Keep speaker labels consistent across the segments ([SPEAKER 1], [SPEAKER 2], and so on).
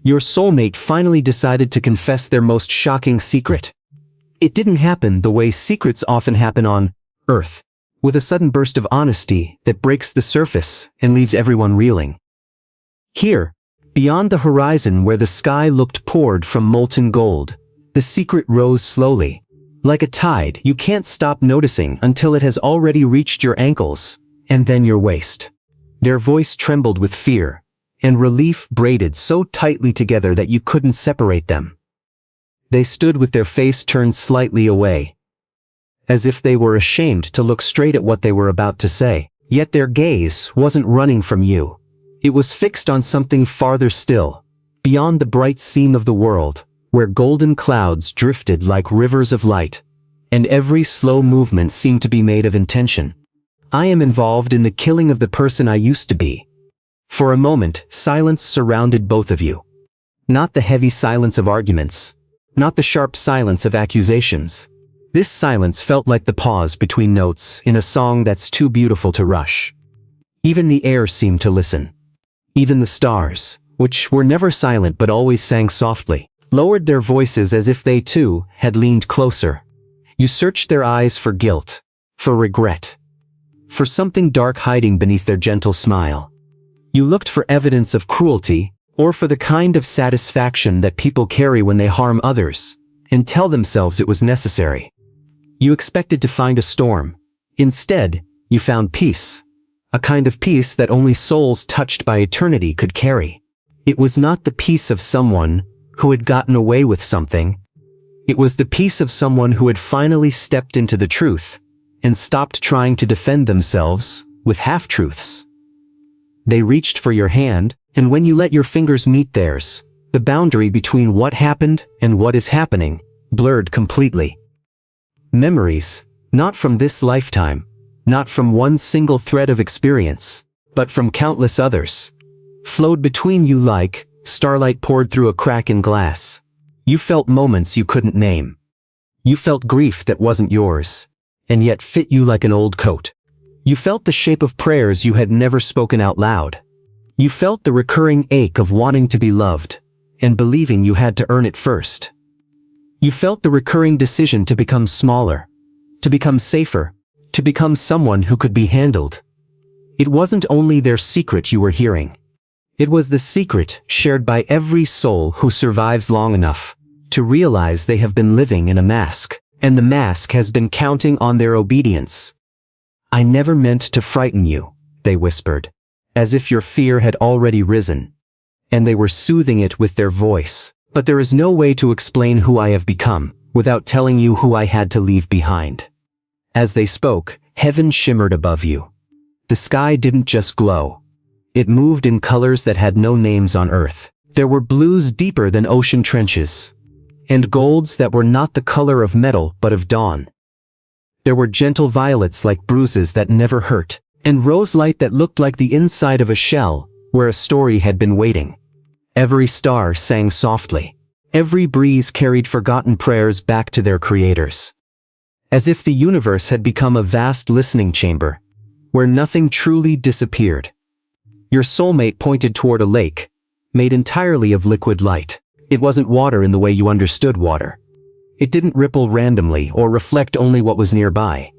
[SPEAKER 1] Your soulmate finally decided to confess their most shocking secret. It didn't happen the way secrets often happen on Earth, with a sudden burst of honesty that breaks the surface and leaves everyone reeling. Here, beyond the horizon where the sky looked poured from molten gold, the secret rose slowly. Like a tide, you can't stop noticing until it has already reached your ankles, and then your waist. Their voice trembled with fear, and relief braided so tightly together that you couldn't separate them. They stood with their face turned slightly away, as if they were ashamed to look straight at what they were about to say. Yet their gaze wasn't running from you. It was fixed on something farther still, beyond the bright seam of the world, where golden clouds drifted like rivers of light, and every slow movement seemed to be made of intention. I am involved in the killing of the person I used to be. For a moment, silence surrounded both of you. Not the heavy silence of arguments, not the sharp silence of accusations. This silence felt like the pause between notes in a song that's too beautiful to rush. Even the air seemed to listen. Even the stars, which were never silent but always sang softly, lowered their voices as if they too had leaned closer. You searched their eyes for guilt, for regret, for something dark hiding beneath their gentle smile. You looked for evidence of cruelty, or for the kind of satisfaction that people carry when they harm others, and tell themselves it was necessary. You expected to find a storm. Instead, you found peace. A kind of peace that only souls touched by eternity could carry. It was not the peace of someone who had gotten away with something. It was the peace of someone who had finally stepped into the truth and stopped trying to defend themselves with half-truths. They reached for your hand, and when you let your fingers meet theirs, the boundary between what happened and what is happening blurred completely. Memories, not from this lifetime, not from one single thread of experience, but from countless others, flowed between you like starlight poured through a crack in glass. You felt moments you couldn't name. You felt grief that wasn't yours, and yet fit you like an old coat. You felt the shape of prayers you had never spoken out loud. You felt the recurring ache of wanting to be loved, and believing you had to earn it first. You felt the recurring decision to become smaller, to become safer, to become someone who could be handled. It wasn't only their secret you were hearing. It was the secret shared by every soul who survives long enough to realize they have been living in a mask, and the mask has been counting on their obedience. I never meant to frighten you, they whispered, as if your fear had already risen, and they were soothing it with their voice. But there is no way to explain who I have become without telling you who I had to leave behind. As they spoke, heaven shimmered above you. The sky didn't just glow. It moved in colors that had no names on earth. There were blues deeper than ocean trenches, and golds that were not the color of metal but of dawn. There were gentle violets like bruises that never hurt, and rose light that looked like the inside of a shell where a story had been waiting. Every star sang softly. Every breeze carried forgotten prayers back to their creators. As if the universe had become a vast listening chamber, where nothing truly disappeared. Your soulmate pointed toward a lake, made entirely of liquid light. It wasn't water in the way you understood water. It didn't ripple randomly or reflect only what was nearby.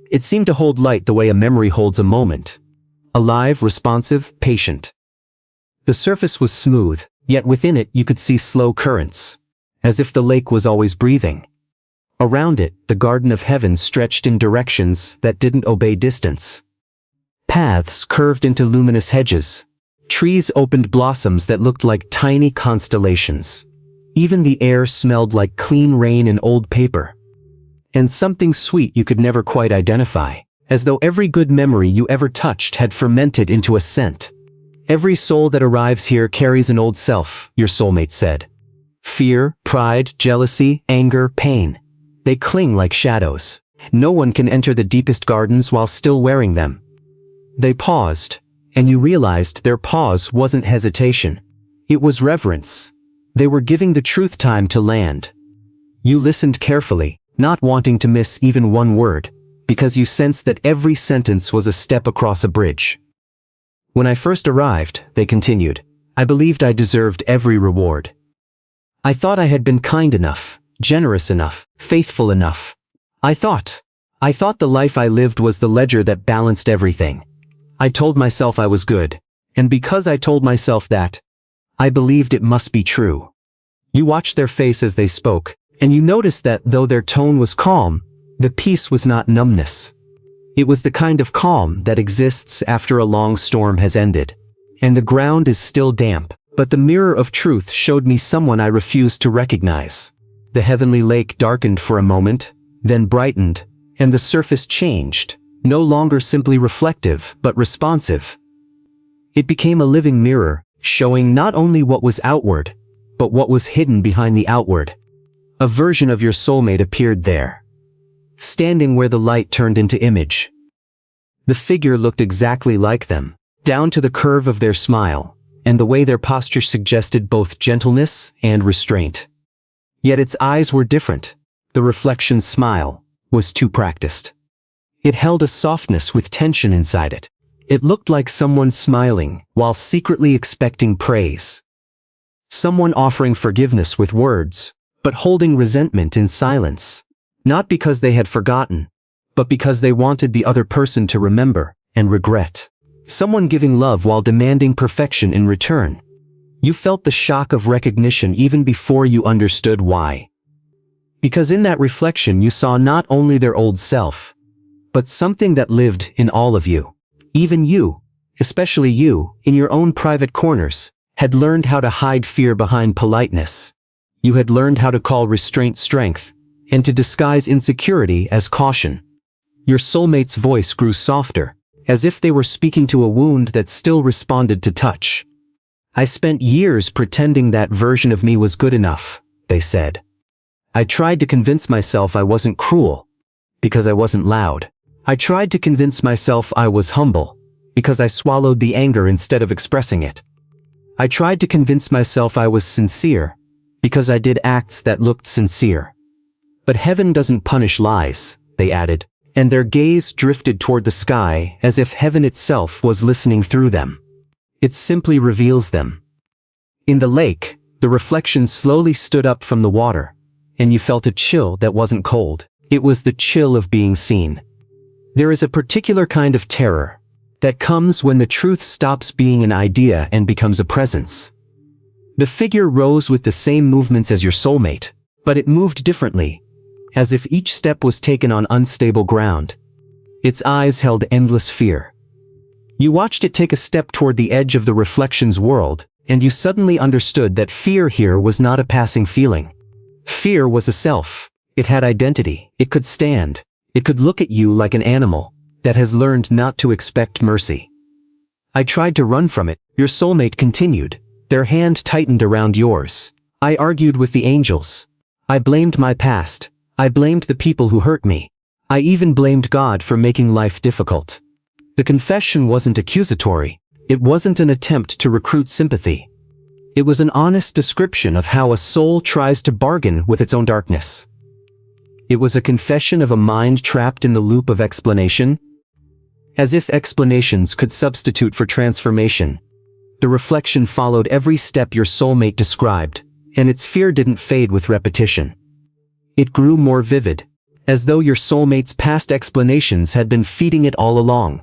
[SPEAKER 1] It seemed to hold light the way a memory holds a moment. Alive, responsive, patient. The surface was smooth, yet within it you could see slow currents, as if the lake was always breathing. Around it, the garden of heaven stretched in directions that didn't obey distance. Paths curved into luminous hedges. Trees opened blossoms that looked like tiny constellations. Even the air smelled like clean rain and old paper. And something sweet you could never quite identify, as though every good memory you ever touched had fermented into a scent. Every soul that arrives here carries an old self, your soulmate said. Fear, pride, jealousy, anger, pain. They cling like shadows. No one can enter the deepest gardens while still wearing them. They paused, and you realized their pause wasn't hesitation. It was reverence. They were giving the truth time to land. You listened carefully, not wanting to miss even one word, because you sensed that every sentence was a step across a bridge. When I first arrived, they continued, I believed I deserved every reward. I thought I had been kind enough, generous enough, faithful enough. I thought the life I lived was the ledger that balanced everything. I told myself I was good, and because I told myself that, I believed it must be true. You watched their face as they spoke, and you noticed that though their tone was calm, the peace was not numbness. It was the kind of calm that exists after a long storm has ended, and the ground is still damp, but the mirror of truth showed me someone I refused to recognize. The heavenly lake darkened for a moment, then brightened, and the surface changed, no longer simply reflective, but responsive. It became a living mirror, showing not only what was outward, but what was hidden behind the outward. A version of your soulmate appeared there, standing where the light turned into image. The figure looked exactly like them, down to the curve of their smile, and the way their posture suggested both gentleness and restraint. Yet its eyes were different. The reflection's smile was too practiced. It held a softness with tension inside it. It looked like someone smiling while secretly expecting praise. Someone offering forgiveness with words, but holding resentment in silence. Not because they had forgotten, but because they wanted the other person to remember and regret. Someone giving love while demanding perfection in return. You felt the shock of recognition even before you understood why. Because in that reflection you saw not only their old self, but something that lived in all of you. Even you, especially you, in your own private corners, had learned how to hide fear behind politeness. You had learned how to call restraint strength, and to disguise insecurity as caution. Your soulmate's voice grew softer, as if they were speaking to a wound that still responded to touch. I spent years pretending that version of me was good enough, they said. I tried to convince myself I wasn't cruel, because I wasn't loud. I tried to convince myself I was humble, because I swallowed the anger instead of expressing it. I tried to convince myself I was sincere, because I did acts that looked sincere. But heaven doesn't punish lies, they added, and their gaze drifted toward the sky as if heaven itself was listening through them. It simply reveals them. In the lake, the reflection slowly stood up from the water, and you felt a chill that wasn't cold. It was the chill of being seen. There is a particular kind of terror that comes when the truth stops being an idea and becomes a presence. The figure rose with the same movements as your soulmate, but it moved differently, as if each step was taken on unstable ground. Its eyes held endless fear. You watched it take a step toward the edge of the reflection's world, and you suddenly understood that fear here was not a passing feeling. Fear was a self. It had identity. It could stand. It could look at you like an animal that has learned not to expect mercy. I tried to run from it, your soulmate continued, their hand tightened around yours. I argued with the angels. I blamed my past. I blamed the people who hurt me. I even blamed God for making life difficult. The confession wasn't accusatory. It wasn't an attempt to recruit sympathy. It was an honest description of how a soul tries to bargain with its own darkness. It was a confession of a mind trapped in the loop of explanation. As if explanations could substitute for transformation, the reflection followed every step your soulmate described, and its fear didn't fade with repetition. It grew more vivid, as though your soulmate's past explanations had been feeding it all along.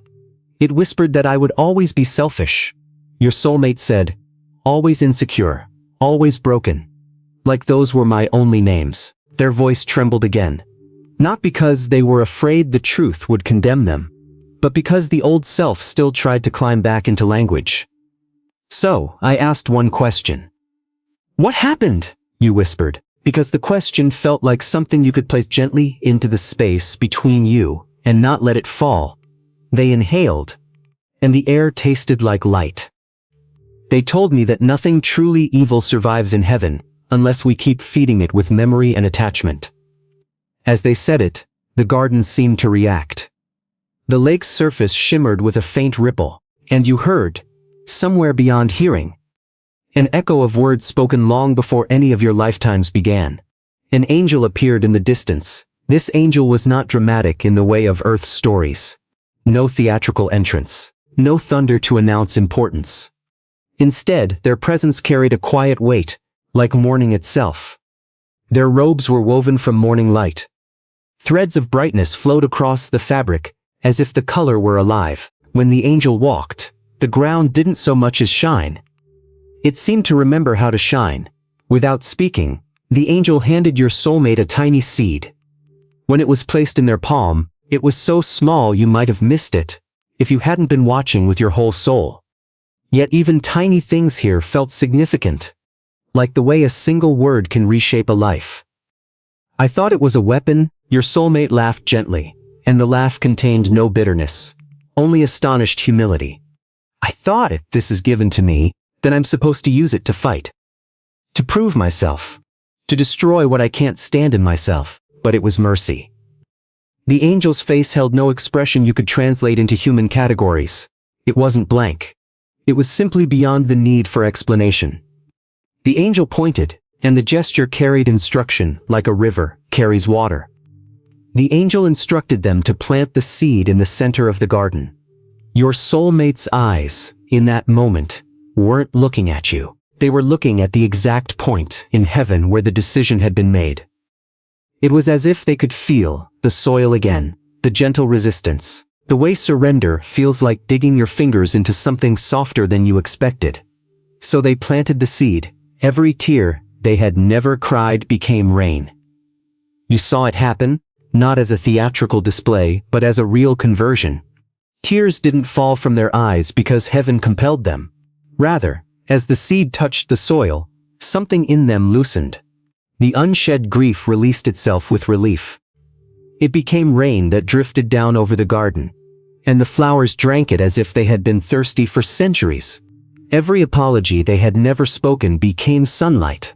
[SPEAKER 1] It whispered that I would always be selfish. Your soulmate said, always insecure, always broken. Like those were my only names. Their voice trembled again. Not because they were afraid the truth would condemn them, but because the old self still tried to climb back into language. So, I asked one question. What happened? You whispered, because the question felt like something you could place gently into the space between you and not let it fall. They inhaled, and the air tasted like light. They told me that nothing truly evil survives in heaven, unless we keep feeding it with memory and attachment. As they said it, the garden seemed to react. The lake's surface shimmered with a faint ripple, and you heard, somewhere beyond hearing, an echo of words spoken long before any of your lifetimes began. An angel appeared in the distance. This angel was not dramatic in the way of Earth's stories. No theatrical entrance. No thunder to announce importance. Instead, their presence carried a quiet weight, like morning itself. Their robes were woven from morning light. Threads of brightness flowed across the fabric, as if the color were alive. When the angel walked, the ground didn't so much as shine. It seemed to remember how to shine. Without speaking, the angel handed your soulmate a tiny seed. When it was placed in their palm, it was so small you might have missed it, if you hadn't been watching with your whole soul. Yet even tiny things here felt significant, like the way a single word can reshape a life. I thought it was a weapon. Your soulmate laughed gently, and the laugh contained no bitterness, only astonished humility. I thought if this is given to me, then I'm supposed to use it to fight. To prove myself. To destroy what I can't stand in myself, but it was mercy. The angel's face held no expression you could translate into human categories. It wasn't blank. It was simply beyond the need for explanation. The angel pointed, and the gesture carried instruction like a river carries water. The angel instructed them to plant the seed in the center of the garden. Your soulmate's eyes, in that moment, weren't looking at you. They were looking at the exact point in heaven where the decision had been made. It was as if they could feel the soil again, the gentle resistance. The way surrender feels like digging your fingers into something softer than you expected. So they planted the seed. Every tear they had never cried became rain. You saw it happen, not as a theatrical display, but as a real conversion. Tears didn't fall from their eyes because heaven compelled them. Rather, as the seed touched the soil, something in them loosened. The unshed grief released itself with relief. It became rain that drifted down over the garden, and the flowers drank it as if they had been thirsty for centuries. Every apology they had never spoken became sunlight.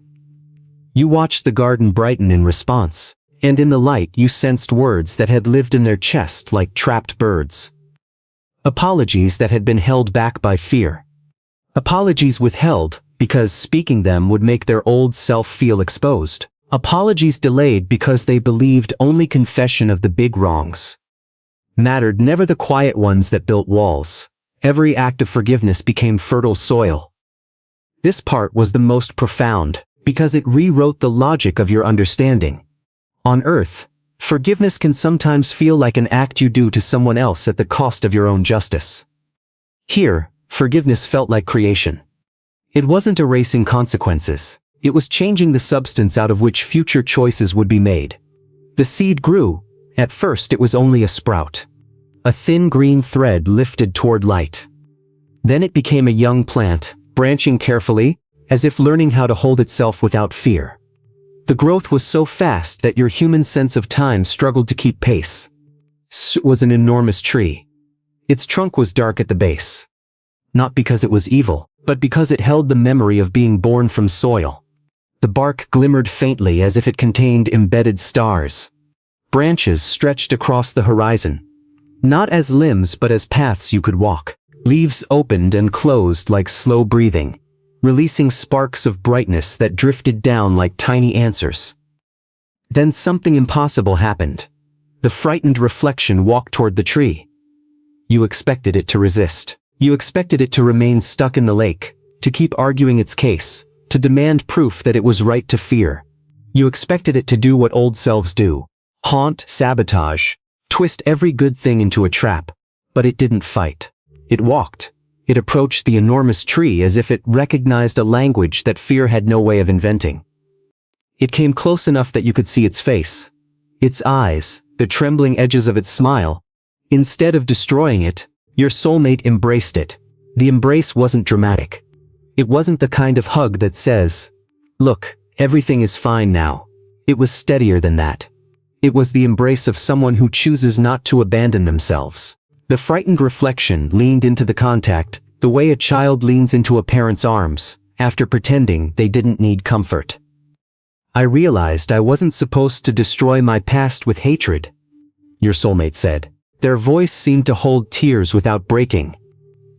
[SPEAKER 1] You watched the garden brighten in response, and in the light you sensed words that had lived in their chest like trapped birds. Apologies that had been held back by fear. Apologies withheld because speaking them would make their old self feel exposed. Apologies delayed because they believed only confession of the big wrongs mattered, never the quiet ones that built walls. Every act of forgiveness became fertile soil. This part was the most profound, because it rewrote the logic of your understanding. On earth, forgiveness can sometimes feel like an act you do to someone else at the cost of your own justice. Here, forgiveness felt like creation. It wasn't erasing consequences. It was changing the substance out of which future choices would be made. The seed grew. At first it was only a sprout. A thin green thread lifted toward light. Then it became a young plant, branching carefully, as if learning how to hold itself without fear. The growth was so fast that your human sense of time struggled to keep pace. It was an enormous tree. Its trunk was dark at the base. Not because it was evil, but because it held the memory of being born from soil. The bark glimmered faintly as if it contained embedded stars. Branches stretched across the horizon, not as limbs but as paths you could walk. Leaves opened and closed like slow breathing, releasing sparks of brightness that drifted down like tiny answers. Then something impossible happened. The frightened reflection walked toward the tree. You expected it to resist. You expected it to remain stuck in the lake, to keep arguing its case, to demand proof that it was right to fear. You expected it to do what old selves do. Haunt, sabotage, twist every good thing into a trap. But it didn't fight. It walked. It approached the enormous tree as if it recognized a language that fear had no way of inventing. It came close enough that you could see its face. Its eyes, the trembling edges of its smile. Instead of destroying it, your soulmate embraced it. The embrace wasn't dramatic. It wasn't the kind of hug that says, "Look, everything is fine now." It was steadier than that. It was the embrace of someone who chooses not to abandon themselves. The frightened reflection leaned into the contact, the way a child leans into a parent's arms, after pretending they didn't need comfort. I realized I wasn't supposed to destroy my past with hatred, your soulmate said. Their voice seemed to hold tears without breaking.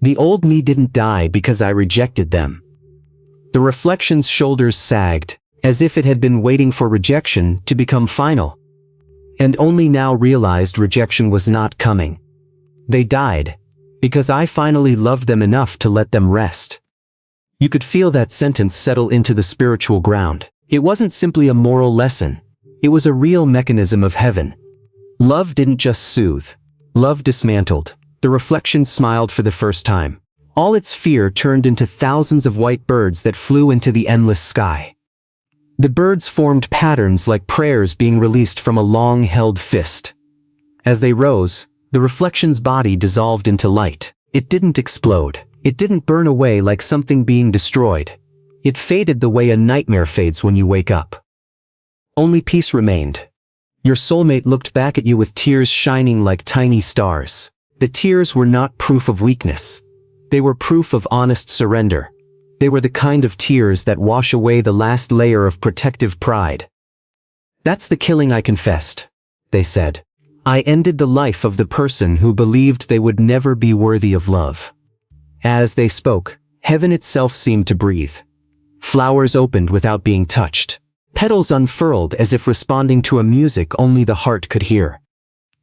[SPEAKER 1] The old me didn't die because I rejected them. The reflection's shoulders sagged, as if it had been waiting for rejection to become final. And only now realized rejection was not coming. They died, because I finally loved them enough to let them rest. You could feel that sentence settle into the spiritual ground. It wasn't simply a moral lesson. It was a real mechanism of heaven. Love didn't just soothe. Love dismantled. The reflection smiled for the first time. All its fear turned into thousands of white birds that flew into the endless sky. The birds formed patterns like prayers being released from a long-held fist. As they rose, the reflection's body dissolved into light. It didn't explode. It didn't burn away like something being destroyed. It faded the way a nightmare fades when you wake up. Only peace remained. Your soulmate looked back at you with tears shining like tiny stars. The tears were not proof of weakness. They were proof of honest surrender. They were the kind of tears that wash away the last layer of protective pride. "That's the killing I confessed," they said. "I ended the life of the person who believed they would never be worthy of love." As they spoke, heaven itself seemed to breathe. Flowers opened without being touched. Petals unfurled as if responding to a music only the heart could hear.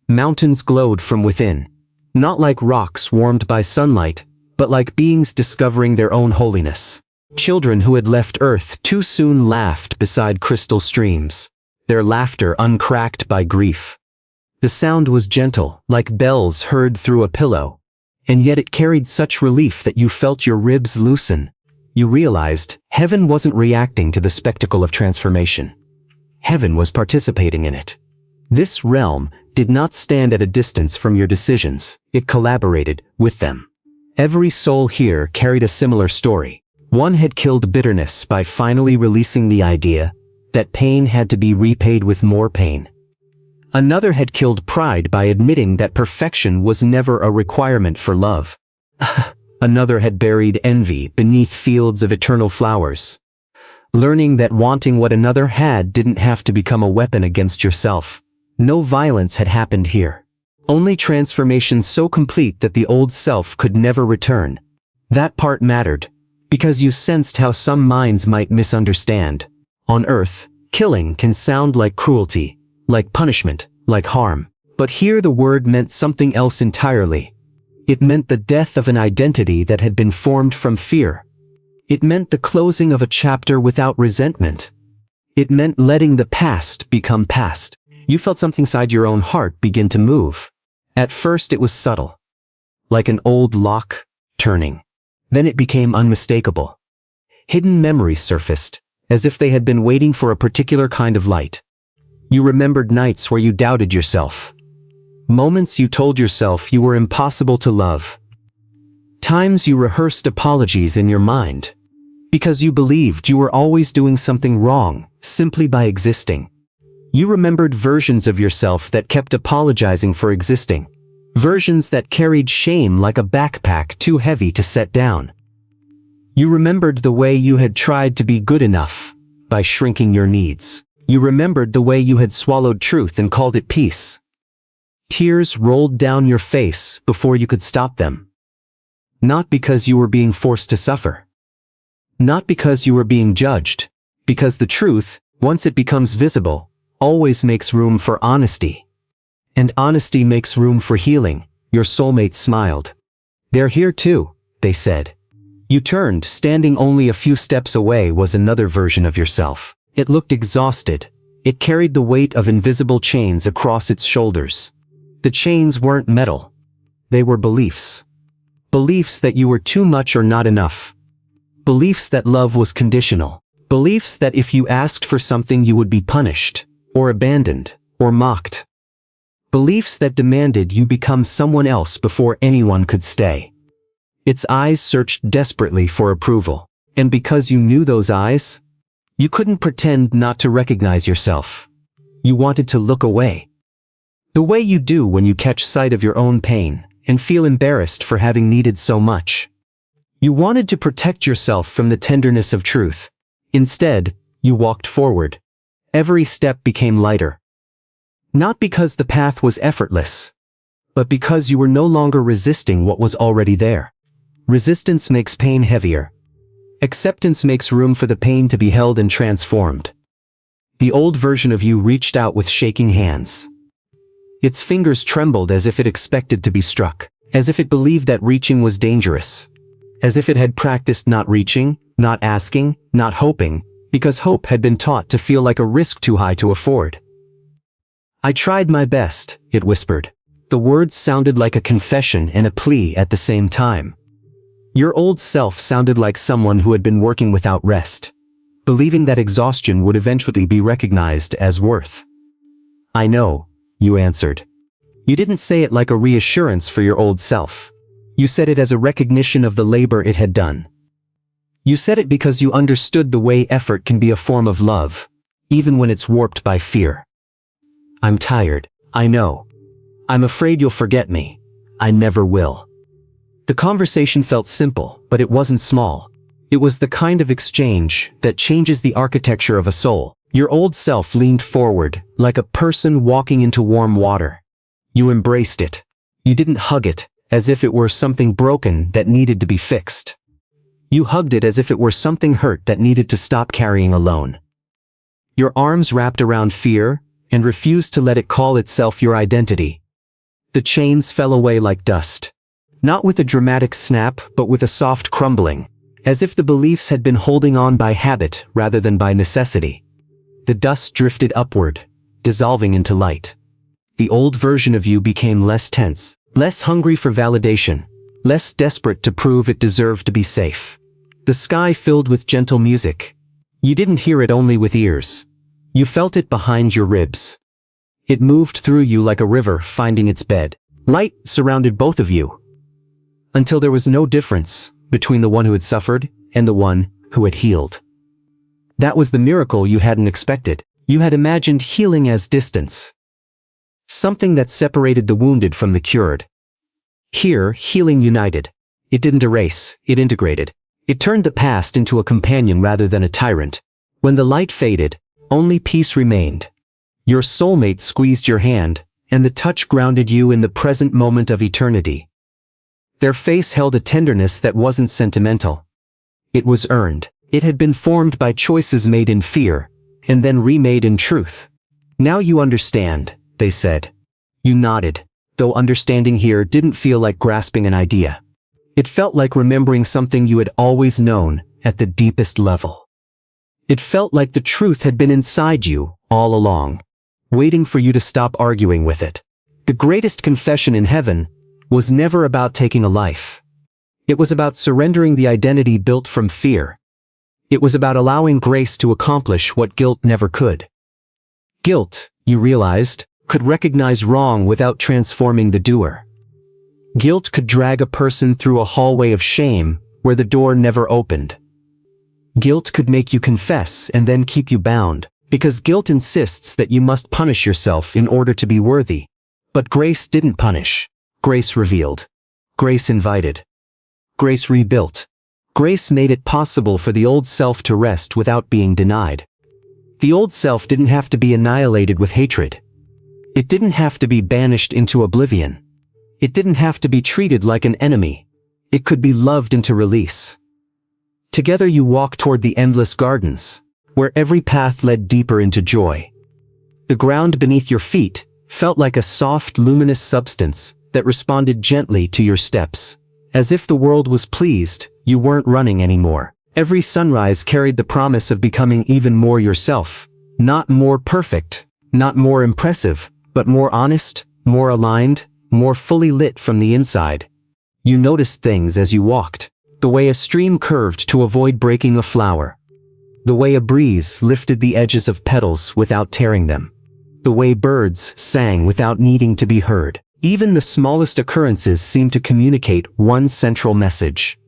[SPEAKER 1] Mountains glowed from within, not like rocks warmed by sunlight, but like beings discovering their own holiness. Children who had left Earth too soon laughed beside crystal streams, their laughter uncracked by grief. The sound was gentle, like bells heard through a pillow, and yet it carried such relief that you felt your ribs loosen. You realized heaven wasn't reacting to the spectacle of transformation. Heaven was participating in it. This realm did not stand at a distance from your decisions. It collaborated with them. Every soul here carried a similar story. One had killed bitterness by finally releasing the idea that pain had to be repaid with more pain. Another had killed pride by admitting that perfection was never a requirement for love. Another had buried envy beneath fields of eternal flowers, learning that wanting what another had didn't have to become a weapon against yourself. No violence had happened here. Only transformation so complete that the old self could never return. That part mattered, because you sensed how some minds might misunderstand. On Earth, killing can sound like cruelty, like punishment, like harm. But here the word meant something else entirely. It meant the death of an identity that had been formed from fear. It meant the closing of a chapter without resentment. It meant letting the past become past. You felt something inside your own heart begin to move. At first it was subtle, like an old lock turning. Then it became unmistakable. Hidden memories surfaced, as if they had been waiting for a particular kind of light. You remembered nights where you doubted yourself. Moments you told yourself you were impossible to love. Times you rehearsed apologies in your mind, because you believed you were always doing something wrong, simply by existing. You remembered versions of yourself that kept apologizing for existing. Versions that carried shame like a backpack too heavy to set down. You remembered the way you had tried to be good enough, by shrinking your needs. You remembered the way you had swallowed truth and called it peace. Tears rolled down your face before you could stop them. Not because you were being forced to suffer. Not because you were being judged. Because the truth, once it becomes visible, always makes room for honesty. And honesty makes room for healing. Your soulmate smiled. "They're here too," they said. You turned. Standing only a few steps away was another version of yourself. It looked exhausted. It carried the weight of invisible chains across its shoulders. The chains weren't metal. They were beliefs. Beliefs that you were too much or not enough. Beliefs that love was conditional. Beliefs that if you asked for something you would be punished, or abandoned, or mocked. Beliefs that demanded you become someone else before anyone could stay. Its eyes searched desperately for approval. And because you knew those eyes, you couldn't pretend not to recognize yourself. You wanted to look away. The way you do when you catch sight of your own pain and feel embarrassed for having needed so much. You wanted to protect yourself from the tenderness of truth. Instead, you walked forward. Every step became lighter. Not because the path was effortless, but because you were no longer resisting what was already there. Resistance makes pain heavier. Acceptance makes room for the pain to be held and transformed. The old version of you reached out with shaking hands. Its fingers trembled as if it expected to be struck, as if it believed that reaching was dangerous, as if it had practiced not reaching, not asking, not hoping, because hope had been taught to feel like a risk too high to afford. "I tried my best," it whispered. The words sounded like a confession and a plea at the same time. Your old self sounded like someone who had been working without rest, believing that exhaustion would eventually be recognized as worth. "I know," you answered. You didn't say it like a reassurance for your old self. You said it as a recognition of the labor it had done. You said it because you understood the way effort can be a form of love, even when it's warped by fear. "I'm tired, I know. I'm afraid you'll forget me. I never will." The conversation felt simple, but it wasn't small. It was the kind of exchange that changes the architecture of a soul. Your old self leaned forward, like a person walking into warm water. You embraced it. You didn't hug it, as if it were something broken that needed to be fixed. You hugged it as if it were something hurt that needed to stop carrying alone. Your arms wrapped around fear, and refused to let it call itself your identity. The chains fell away like dust. Not with a dramatic snap, but with a soft crumbling, as if the beliefs had been holding on by habit rather than by necessity. The dust drifted upward, dissolving into light. The old version of you became less tense, less hungry for validation, less desperate to prove it deserved to be safe. The sky filled with gentle music. You didn't hear it only with ears. You felt it behind your ribs. It moved through you like a river finding its bed. Light surrounded both of you, until there was no difference between the one who had suffered and the one who had healed. That was the miracle you hadn't expected. You had imagined healing as distance, something that separated the wounded from the cured. Here, healing united. It didn't erase, it integrated. It turned the past into a companion rather than a tyrant. When the light faded, only peace remained. Your soulmate squeezed your hand, and the touch grounded you in the present moment of eternity. Their face held a tenderness that wasn't sentimental. It was earned. It had been formed by choices made in fear, and then remade in truth. "Now you understand," they said. You nodded, though understanding here didn't feel like grasping an idea. It felt like remembering something you had always known at the deepest level. It felt like the truth had been inside you all along, waiting for you to stop arguing with it. The greatest confession in heaven was never about taking a life. It was about surrendering the identity built from fear. It was about allowing grace to accomplish what guilt never could. Guilt, you realized, could recognize wrong without transforming the doer. Guilt could drag a person through a hallway of shame where the door never opened. Guilt could make you confess and then keep you bound, because guilt insists that you must punish yourself in order to be worthy. But grace didn't punish. Grace revealed. Grace invited. Grace rebuilt. Grace made it possible for the old self to rest without being denied. The old self didn't have to be annihilated with hatred. It didn't have to be banished into oblivion. It didn't have to be treated like an enemy. It could be loved into release. Together you walk toward the endless gardens, where every path led deeper into joy. The ground beneath your feet felt like a soft, luminous substance that responded gently to your steps. As if the world was pleased, you weren't running anymore. Every sunrise carried the promise of becoming even more yourself. Not more perfect, not more impressive, but more honest, more aligned, more fully lit from the inside. You noticed things as you walked. The way a stream curved to avoid breaking a flower. The way a breeze lifted the edges of petals without tearing them. The way birds sang without needing to be heard. Even the smallest occurrences seemed to communicate one central message.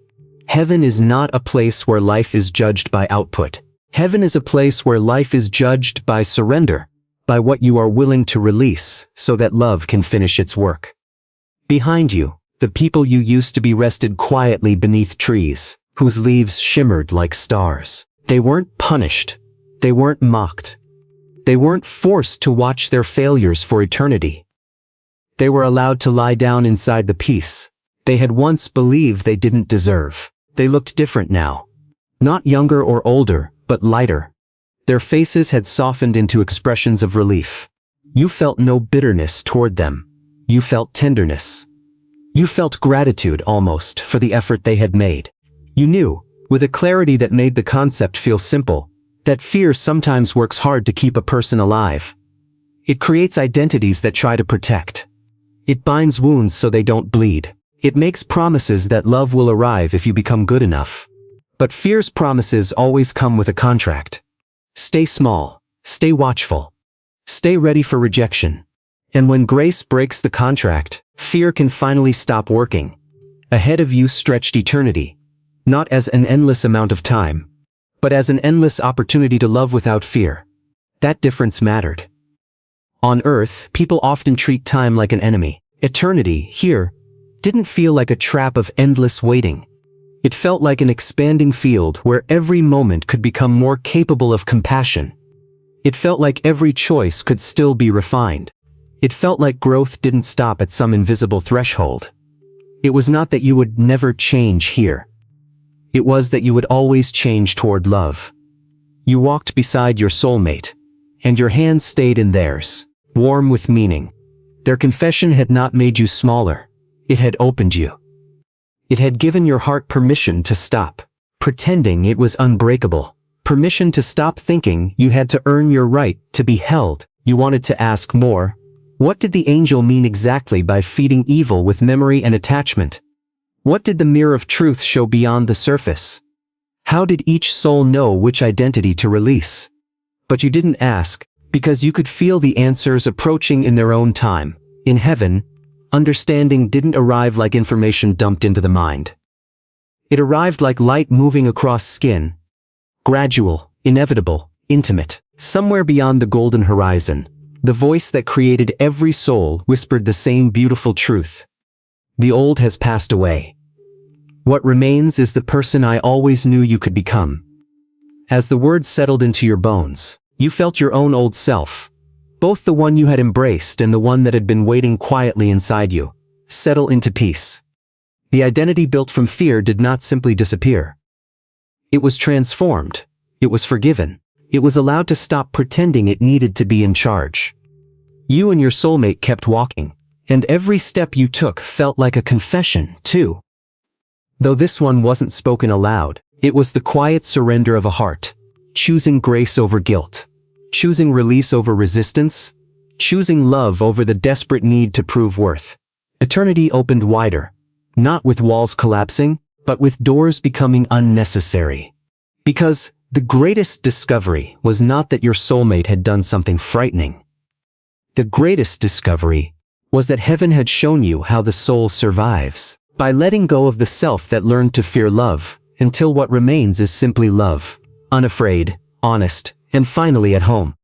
[SPEAKER 1] Heaven is not a place where life is judged by output. Heaven is a place where life is judged by surrender, by what you are willing to release so that love can finish its work. Behind you, the people you used to be rested quietly beneath trees, whose leaves shimmered like stars. They weren't punished. They weren't mocked. They weren't forced to watch their failures for eternity. They were allowed to lie down inside the peace they had once believed they didn't deserve. They looked different now. Not younger or older, but lighter. Their faces had softened into expressions of relief. You felt no bitterness toward them. You felt tenderness. You felt gratitude almost for the effort they had made. You knew, with a clarity that made the concept feel simple, that fear sometimes works hard to keep a person alive. It creates identities that try to protect. It binds wounds so they don't bleed. It makes promises that love will arrive if you become good enough. But fear's promises always come with a contract. Stay small, stay watchful, stay ready for rejection. And when grace breaks the contract, fear can finally stop working. Ahead of you stretched eternity, not as an endless amount of time, but as an endless opportunity to love without fear. That difference mattered. On earth, people often treat time like an enemy. Eternity, here, didn't feel like a trap of endless waiting. It felt like an expanding field where every moment could become more capable of compassion. It felt like every choice could still be refined. It felt like growth didn't stop at some invisible threshold. It was not that you would never change here. It was that you would always change toward love. You walked beside your soulmate, and your hands stayed in theirs, warm with meaning. Their confession had not made you smaller. It had opened you. It had given your heart permission to stop pretending it was unbreakable. Permission to stop thinking you had to earn your right to be held. You wanted to ask more. What did the angel mean exactly by feeding evil with memory and attachment? What did the mirror of truth show beyond the surface? How did each soul know which identity to release? But you didn't ask, because you could feel the answers approaching in their own time. In heaven, understanding didn't arrive like information dumped into the mind. It arrived like light moving across skin. Gradual, inevitable, intimate. Somewhere beyond the golden horizon, the voice that created every soul whispered the same beautiful truth. The old has passed away. What remains is the person I always knew you could become. As the words settled into your bones, you felt your own old self, both the one you had embraced and the one that had been waiting quietly inside you, settle into peace. The identity built from fear did not simply disappear. It was transformed. It was forgiven. It was allowed to stop pretending it needed to be in charge. You and your soulmate kept walking, and every step you took felt like a confession, too. Though this one wasn't spoken aloud, it was the quiet surrender of a heart, choosing grace over guilt, choosing release over resistance, choosing love over the desperate need to prove worth. Eternity opened wider, not with walls collapsing, but with doors becoming unnecessary. Because the greatest discovery was not that your soulmate had done something frightening. The greatest discovery was that heaven had shown you how the soul survives, by letting go of the self that learned to fear love, until what remains is simply love, unafraid, honest, and finally at home.